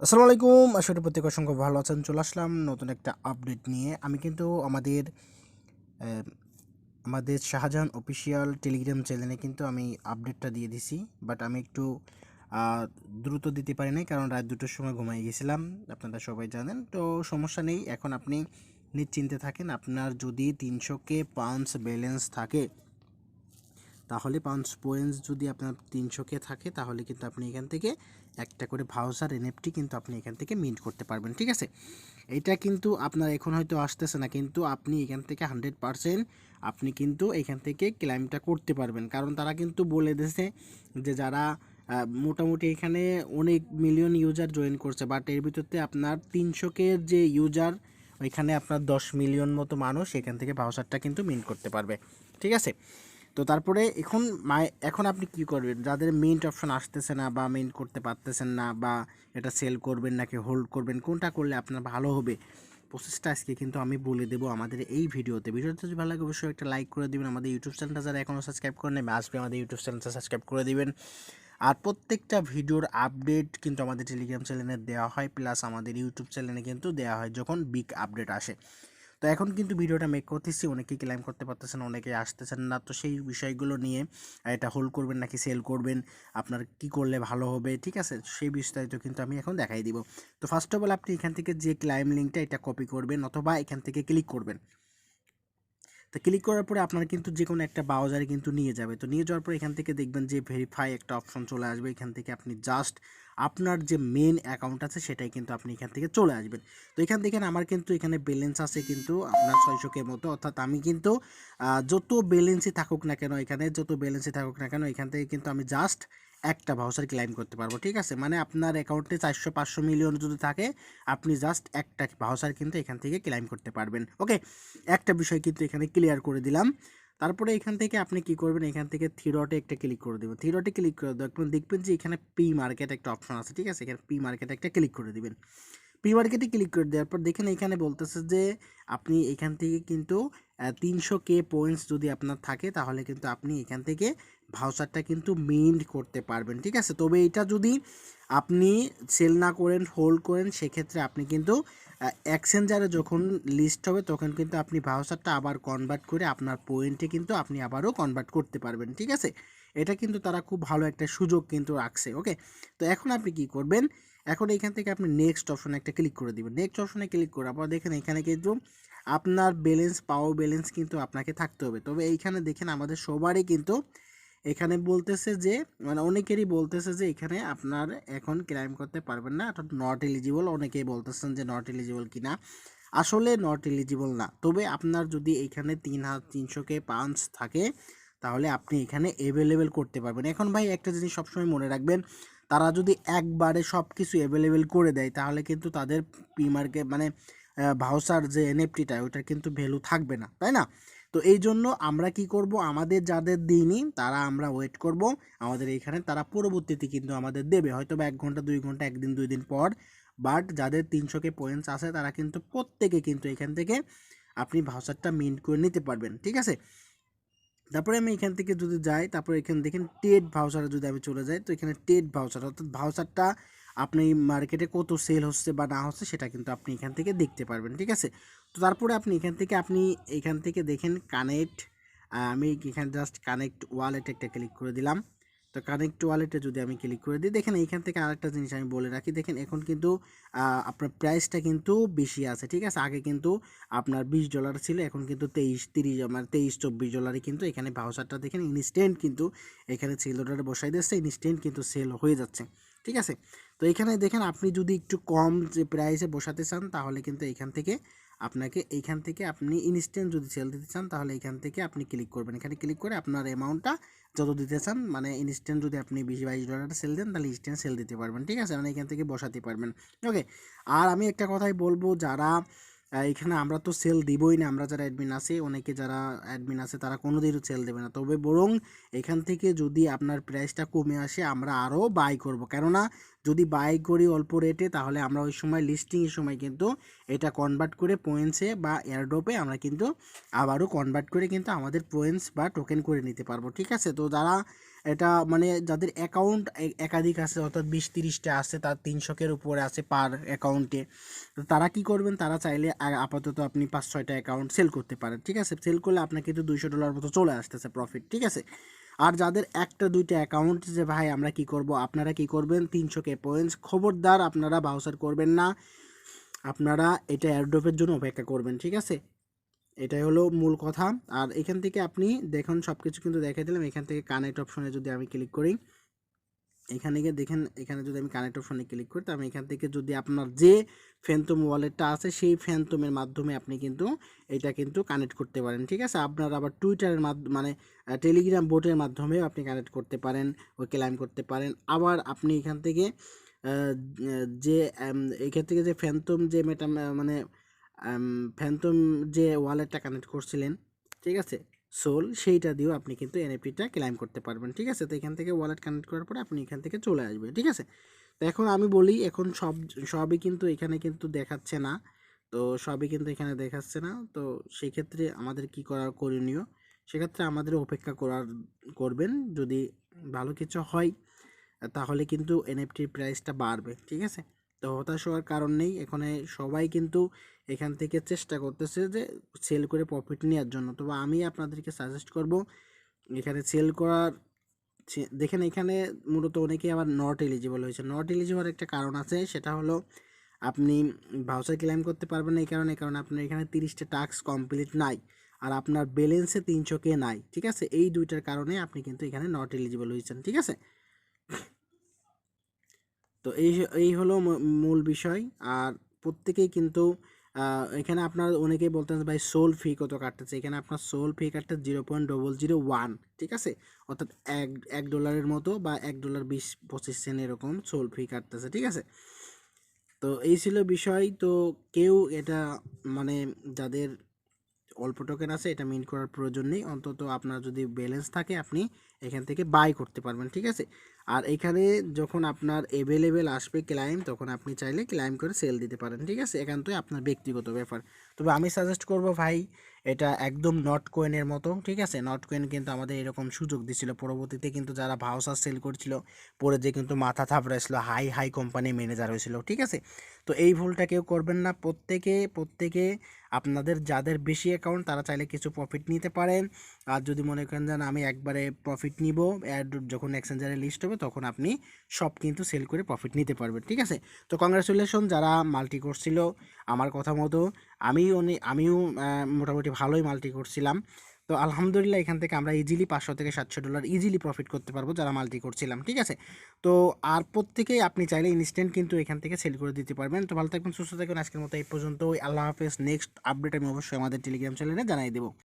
আসসালামু আলাইকুম। আশা করি প্রত্যেকে অসংখ্য ভালো আছেন। চলে আসলাম নতুন একটা আপডেট নিয়ে। আমি কিন্তু আহ, আমাদের শাহজাহান অফিসিয়াল টেলিগ্রাম চ্যানেলে কিন্তু আমি আপডেটটা দিয়ে দিছি। বাট আমি একটু দ্রুত দিতে পারি নাই, কারণ রাত 2টোর সময় ঘুমাই গেছিলাম। আপনারা সবাই জানেন, তো সমস্যা নেই। এখন আপনি নিশ্চিন্তে থাকেন। আপনার যদি 300K পাউন্ডস ব্যালেন্স থাকে, তাহলে পাউন্ডস পয়েন্টস যদি আপনার 300K থাকে, তাহলে কিন্তু আপনি এখান থেকে একটা করে ভাউচার এনএফটি কিন্তু আপনি এখান থেকে মিন্ট করতে পারবেন। ঠিক আছে, এটা কিন্তু আপনার এখন হয়তো আসতেছে না, কিন্তু আপনি এখান থেকে 100% আপনি কিন্তু এখান থেকে ক্লাইমটা করতে পারবেন। কারণ তারা কিন্তু বলে দিয়েছে যে যারা মোটামুটি এখানে অনেক মিলিয়ন ইউজার জয়েন করছে, বাট এর ভিতরতে আপনার 300K যে ইউজার, ওইখানে আপনার 10 মিলিয়ন মতো মানুষ এখান থেকে ভাউচারটা কিন্তু মিন্ট করতে পারবে। ঠিক আছে, তো তারপরে এখন আপনি কি করবেন? যাদের মিন্ট অপশন আসতেছে না বা মিন্ট করতে পারতেছেন না, বা এটা সেল করবেন নাকি হোল্ড করবেন, কোনটা করলে আপনার ভালো হবে, প্রসেসটা আজকে কিন্তু আমি বলে দেবো আমাদের এই ভিডিওটা যদি ভালো লাগে অবশ্যই একটা লাইক করে দিবেন। আমাদের ইউটিউব চ্যানেলটা যারা এখনও সাবস্ক্রাইব করে নেবে, আসবে আমাদের ইউটিউব চ্যানেলটা সাবস্ক্রাইব করে দিবেন। আর প্রত্যেকটা ভিডিওর আপডেট কিন্তু আমাদের টেলিগ্রাম চ্যানেলে দেওয়া হয়, প্লাস আমাদের ইউটিউব চ্যানেলে কিন্তু দেওয়া হয় যখন বিগ আপডেট আসে। তো এখন কিন্তু ভিডিওটা মেক করতেছি, অনেকেই ক্লেম করতে পারতেছেন, অনেকেই আসতেছেন না। তো সেই বিষয়গুলো নিয়ে এটা হোল্ড করবেন নাকি সেল করবেন, আপনার কি করলে ভালো হবে, ঠিক আছে, সেই বিস্তারিত কিন্তু আমি এখন দেখাই দিব। তো ফার্স্ট অফ অল আপনি এখান থেকে যে ক্লাইম লিঙ্কটা এটা কপি করবেন, অথবা এখান থেকে ক্লিক করবেন। তো ক্লিক করার পরে আপনার কিন্তু যে কোনো একটা ব্রাউজারে কিন্তু নিয়ে যাবে। তো নিয়ে যাওয়ার পর এখান থেকে দেখবেন যে ভেরিফাই একটা অপশন চলে আসবে। এখান থেকে আপনি জাস্ট আপনার যে মেন অ্যাকাউন্ট আছে সেটাই কিন্তু আপনি এখান থেকে চলে আসবেন। তো এখান থেকে আমার কিন্তু এখানে ব্যালেন্স আছে কিন্তু আপনার 600K মতো, অর্থাৎ আমি কিন্তু যত ব্যালেন্সই থাকুক না কেন, এখানে যত ব্যালেন্সই থাকুক না কেন, এখান থেকে কিন্তু আমি জাস্ট একটা ভাউচার ক্লেম করতে পারবো। ঠিক আছে, মানে আপনার অ্যাকাউন্টে 400-500 মিলিয়ন যদি থাকে, আপনি জাস্ট একটা ভাউচার কিন্তু এখান থেকে ক্লেম করতে পারবেন। ওকে, একটা বিষয় কিন্তু এখানে ক্লিয়ার করে দিলাম। তারপরে এখান থেকে আপনি কি করবেন, এখান থেকে থ্রি ডটে একটা ক্লিক করে দেবেন। থ্রি ডটে ক্লিক করে দেখবেন যে এখানে পি মার্কেট একটা অপশন আছে। ঠিক আছে, এখানে পি মার্কেটে একটা ক্লিক করে দিবেন। পি মার্কেটে ক্লিক করে দেওয়ার পর দেখেন এখানে বলতেছে যে আপনি এখান থেকে কিন্তু 300K পয়েন্টস যদি আপনার থাকে, তাহলে কিন্তু আপনি এখান থেকে ভাউচারটা কিন্তু মিন্ট করতে পারবেন। ঠিক আছে, তবে এটা যদি আপনি সেল না করেন, হোল্ড করেন, সেক্ষেত্রে আপনি কিন্তু এক্সচেঞ্জারে যখন লিস্ট হবে তখন কিন্তু আপনি ভাউচারটা আবার কনভার্ট করে আপনার পয়েন্টে কিন্তু আপনি আবারও কনভার্ট করতে পারবেন। ঠিক আছে, এটা কিন্তু তারা খুব ভালো একটা সুযোগ কিন্তু রাখছে। ওকে, তো এখন আপনি কি করবেন, এখন এখান থেকে আপনি নেক্সট অপশনে একটা ক্লিক করে দিবেন। নেক্সট অপশনে ক্লিক করার পর দেখেন এখানে কিন্তু আপনার ব্যালেন্স, পাওয়ার ব্যালেন্স কিন্তু আপনাকে থাকতে হবে। তবে এইখানে দেখেন আমাদের সবারই কিন্তু এখানে বলতেছে যে, মানে অনেকেরই বলতেছে যে এখানে আপনার এখন ক্লেম করতে পারবেন না, অর্থাৎ নট এলিজিবল। অনেকেই বলতেছেন যে নট এলিজিবল কিনা, আসলে নট এলিজিবল না। তবে আপনার যদি এখানে 300K পাউন্ডস থাকে, তাহলে আপনি এখানে অ্যাভেলেবেল করতে পারবেন। এখন ভাই একটা জিনিস সবসময় মনে রাখবেন, তারা যদি একবারে সব কিছু অ্যাভেলেবেল করে দেয়, তাহলে কিন্তু তাদের পি মার্কেট মানে ভাউচার যে এনএফটিটা, ওইটার কিন্তু ভ্যালু থাকবে না, তাই না? তো এই জন্য আমরা কি করব, আমাদের যাদের দিইনি তারা আমরা ওয়েট করব, আমাদের এইখানে তারা পরবর্তীতে কিন্তু আমাদের দেবে, হয়তো বা 1 ঘন্টা 2 ঘন্টা, 1 দিন 2 দিন পর। বাট যাদের 300K পয়েন্টস আছে, তারা কিন্তু প্রত্যেকে কিন্তু এখান থেকে আপনি ভাউচারটা মিন্ট করে নিতে পারবেন। ঠিক আছে, তারপরে আমি এখান থেকে যদি যাই, তারপরে এখানে দেখেন টেড ভাউচারে যদি আমি চলে যাই, তো এখানে টেড ভাউচার, অর্থাৎ ভাউচারটা আপনি মার্কেটে কত সেল হচ্ছে বা না হচ্ছে সেটা কিন্তু আপনি এখান থেকে দেখতে পারবেন। ঠিক আছে, তো তারপরে আপনি এখান থেকে দেখেন কানেক্ট, আমি এখানে জাস্ট কানেক্ট ওয়ালেট একটা ক্লিক করে দিলাম। তো কানেক্ট ওয়ালেটে যদি আমি ক্লিক করে দিই, দেখেন এইখান থেকে আরেকটা জিনিস আমি বলে রাখি, দেখেন এখন কিন্তু আপনার প্রাইসটা কিন্তু বেশি আছে। ঠিক আছে, আগে কিন্তু আপনার $20 ছিল, এখন কিন্তু 23-30 মানে 23-24 ডলারে কিন্তু এখানে ভাউচারটা দেখেন ইনস্ট্যান্ট কিন্তু এখানে সেল অর্ডারে বসাই দিচ্ছে, ইনস্ট্যান্ট কিন্তু সেল হয়ে যাচ্ছে। ঠিক আছে, তো এখানে দেখেন আপনি যদি একটু কম যে প্রাইসে বসাতে চান, তাহলে কিন্তু এইখান থেকে আপনি ইনস্ট্যান্ট যদি সেল দিতে চান, তাহলে এখান থেকে আপনি ক্লিক করবেন। এখানে ক্লিক করে আপনার অ্যামাউন্টটা যত দিতে চান, মানে ইনস্ট্যান্ট যদি আপনি 20-22 ডলার সেল দেন, তাহলে ইনস্ট্যান্ট সেল দিতে পারবেন। ঠিক আছে, মানে এখান থেকে বসাতে পারবেন। ওকে, আর আমি একটা কথাই বলবো, যারা এখানে আমরা তো সেল দিবই না, আমরা যারা অ্যাডমিন আছে, অনেকে যারা অ্যাডমিন আছে তারা কোনোদিনও সেল দেবে না। তবে বরং এখান থেকে যদি আপনার প্রাইসটা কমে আসে, আমরা আরও বাই করব। কেননা যদি বাই করি অল্প রেটে, তাহলে আমরা ওই সময় লিস্টিংয়ের সময় কিন্তু এটা কনভার্ট করে পয়েন্টসে বা এয়ারড্রপে আমরা কিন্তু আবারও কনভার্ট করে কিন্তু আমাদের পয়েন্টস বা টোকেন করে নিতে পারবো। ঠিক আছে, তো যারা এটা মানে যাদের অ্যাকাউন্ট একাধিক আছে, অর্থাৎ 20-30টা আছে, তার 300-এর উপরে আছে পার অ্যাকাউন্টে। তো তারা কি করবেন, তারা চাইলে আপাতত আপনি 5-6টা অ্যাকাউন্ট সেল করতে পারেন, ঠিক আছে। সেল করলে আপনার কিন্তু $200 মতো চলে আসতেছে প্রফিট, ঠিক আছে। আর যাদের 1-2টা অ্যাকাউন্ট, যে ভাই আমরা কি করব, আপনারা কি করবেন, 300K পয়েন্টস, খবরদার আপনারা বাউচার করবেন না, আপনারা এটা এয়ারড্রপের জন্য অপেক্ষা করবেন, ঠিক আছে। এটাই হলো মূল কথা। আর এখান থেকে আপনি দেখুন সব কিছু কিন্তু দেখাই দিলাম। এখান থেকে কানেক্ট অপশনে যদি আমি ক্লিক করি, এখানে গিয়ে দেখেন, এখানে যদি আমি কানেক্ট অপশনে ক্লিক করি, তো আমি এখান থেকে যদি আপনার যে ফ্যান্টম ওয়ালেটটা আছে সেই ফ্যান্টমের মাধ্যমে আপনি কিন্তু এটা কিন্তু কানেক্ট করতে পারেন, ঠিক আছে। আপনার আবার টুইটারের মাধ্যমে মানে টেলিগ্রাম বোটের মাধ্যমেও আপনি কানেক্ট করতে পারেন, ও ক্লাইম করতে পারেন। আবার আপনি এখান থেকে যে এখান থেকে যে ফ্যান্টম যে মানে ফ্যান্টম যে ওয়ালেটটা কানেক্ট করছিলেন, ঠিক আছে, সোল, সেইটা দিয়েও আপনি কিন্তু এনএফটিটা ক্লাইম করতে পারবেন, ঠিক আছে। তো এখান থেকে ওয়ালেট কানেক্ট করার পরে আপনি এখান থেকে চলে আসবে, ঠিক আছে। তো এখন আমি বলি, এখন সবই কিন্তু এখানে কিন্তু দেখাচ্ছে না, তো সবই কিন্তু এখানে দেখাচ্ছে না। তো সেই ক্ষেত্রে আমাদের কি করা করণীয়, সেক্ষেত্রে আমাদের অপেক্ষা করবেন। যদি ভালো কিছু হয় তাহলে কিন্তু এনএফটির প্রাইসটা বাড়বে, ঠিক আছে। তো হতাশ হওয়ার কারণ নেই, এখানে সবাই কিন্তু এখান থেকে চেষ্টা করতেছে যে সেল করে প্রফিট নেওয়ার জন্য। তবে আমি আপনাদেরকে সাজেস্ট করব এখানে সেল করার। দেখেন এখানে মূলত অনেকেই আবার নট এলিজিবল হয়েছে। নট এলিজিবল একটা কারণ আছে, সেটা হলো আপনি ভাউচার ক্লেম করতে পারবেন না এই কারণে আপনার এখানে 30টা টাস্ক কমপ্লিট নাই, আর আপনার ব্যালেন্সে 300K নাই, ঠিক আছে। এই দুইটার কারণে আপনি কিন্তু এখানে নট এলিজিবল হয়েছেন, ঠিক আছে। তো এই হলো মূল বিষয়। আর প্রত্যেকেই কিন্তু এখানে আপনার অনেকেই বলতেন ভাই সোল ফি কত কাটতেছে, এখানে আপনার সোল ফি কাটতে 0.001, ঠিক আছে। অর্থাৎ $1 মতো, বা $1.20-25 এরকম সোল ফি কাটতেছে, ঠিক আছে। তো এই ছিল বিষয়। তো কেউ এটা মানে যাদের অল্প টোকেন আছে এটা মিন্ট করার প্রয়োজন নেই, অন্তত আপনার যদি ব্যালেন্স থাকে আপনি এখান থেকে বাই করতে পারবেন, ঠিক আছে। আর এখানে যখন আপনার অ্যাভেলেবেল আসবে ক্লাইম, তখন আপনি চাইলে ক্লাইম করে সেল দিতে পারেন, ঠিক আছে। একান্তই আপনার ব্যক্তিগত ব্যাপার। তবে আমি সাজেস্ট করব ভাই, এটা একদম নট কয়েনের মতো, ঠিক আছে। নট কয়েন কিন্তু আমাদের এরকম সুযোগ দিছিল পরবর্তীতে, কিন্তু যারা ভাউচার সেল করছিল পরে যে কিন্তু মাথা থাবড়াইছিল, হাই হাই কোম্পানি ম্যানেজার হয়েছিল, ঠিক আছে। তো এই ভুলটা কেউ করবেন না। প্রত্যেকে আপনাদের যাদের বেশি অ্যাকাউন্ট তারা চাইলে কিছু প্রফিট নিতে পারেন। আর যদি মনে করেন যে আমি একবারে প্রফিট নিব, যখন এক্সচেঞ্জারে লিস্ট হবে তখন আপনি সব কিন্তু সেল করে প্রফিট নিতে পারবেন, ঠিক আছে। তো কংগ্রাচুলেশন যারা মাল্টি করছিল আমার কথা মতো। আমিও মোটামুটি ভালোই মাল্টি করছিলাম। তো আলহামদুলিল্লাহ এখান থেকে আমরা ইজিলি $500 থেকে $700 ইজিলি প্রফিট করতে পারবো যারা মাল্টি করছিলাম, ঠিক আছে। তো আর প্রত্যেকেই আপনি চাইলে ইনস্ট্যান্ট কিন্তু এখান থেকে সেল করে দিতে পারবেন। তো ভালো থাকবেন, সুস্থ থাকবেন। আজকের মতো এই পর্যন্তই। আল্লাহ হাফেজ। নেক্সট আপডেট আমি অবশ্যই আমাদের টেলিগ্রাম চ্যানেলে জানাই দেবো।